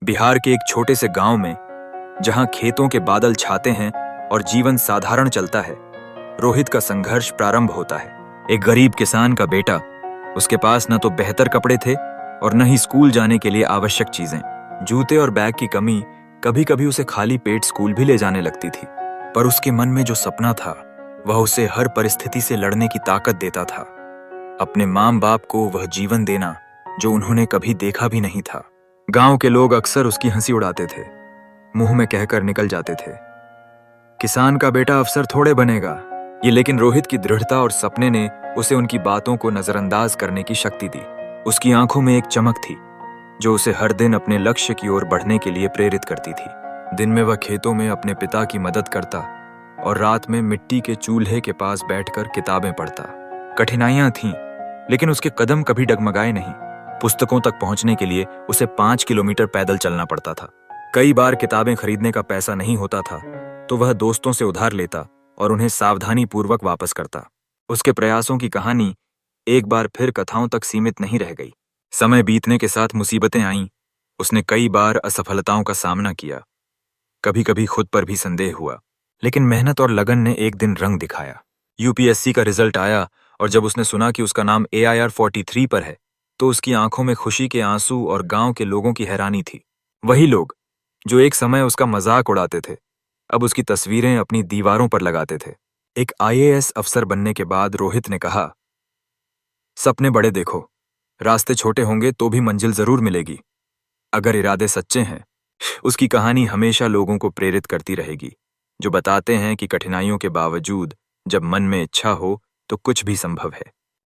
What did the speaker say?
बिहार के एक छोटे से गांव में, जहां खेतों के बादल छाते हैं और जीवन साधारण चलता है, रोहित का संघर्ष प्रारंभ होता है। एक गरीब किसान का बेटा, उसके पास न तो बेहतर कपड़े थे और न ही स्कूल जाने के लिए आवश्यक चीजें। जूते और बैग की कमी कभी कभी उसे खाली पेट स्कूल भी ले जाने लगती थी। पर उसके मन में जो सपना था, वह उसे हर परिस्थिति से लड़ने की ताकत देता था। अपने माँ बाप को वह जीवन देना जो उन्होंने कभी देखा भी नहीं था। गांव के लोग अक्सर उसकी हंसी उड़ाते थे, मुंह में कहकर निकल जाते थे, किसान का बेटा अफसर थोड़े बनेगा ये। लेकिन रोहित की दृढ़ता और सपने ने उसे उनकी बातों को नजरअंदाज करने की शक्ति दी। उसकी आंखों में एक चमक थी जो उसे हर दिन अपने लक्ष्य की ओर बढ़ने के लिए प्रेरित करती थी। दिन में वह खेतों में अपने पिता की मदद करता और रात में मिट्टी के चूल्हे के पास बैठकर किताबें पढ़ता। कठिनाइयां थीं, लेकिन उसके कदम कभी डगमगाए नहीं। पुस्तकों तक पहुंचने के लिए उसे 5 किलोमीटर पैदल चलना पड़ता था। कई बार किताबें खरीदने का पैसा नहीं होता था तो वह दोस्तों से उधार लेता और उन्हें सावधानी पूर्वक वापस करता। उसके प्रयासों की कहानी एक बार फिर कथाओं तक सीमित नहीं रह गई। समय बीतने के साथ मुसीबतें आईं। उसने कई बार असफलताओं का सामना किया, कभी कभी खुद पर भी संदेह हुआ, लेकिन मेहनत और लगन ने एक दिन रंग दिखाया। यूपीएससी का रिजल्ट आया और जब उसने सुना कि उसका नाम AIR 43 पर है तो उसकी आंखों में खुशी के आंसू और गांव के लोगों की हैरानी थी। वही लोग जो एक समय उसका मजाक उड़ाते थे, अब उसकी तस्वीरें अपनी दीवारों पर लगाते थे। एक IAS अफसर बनने के बाद रोहित ने कहा, सपने बड़े देखो, रास्ते छोटे होंगे तो भी मंजिल जरूर मिलेगी, अगर इरादे सच्चे हैं। उसकी कहानी हमेशा लोगों को प्रेरित करती रहेगी, जो बताते हैं कि कठिनाइयों के बावजूद जब मन में इच्छा हो तो कुछ भी संभव है।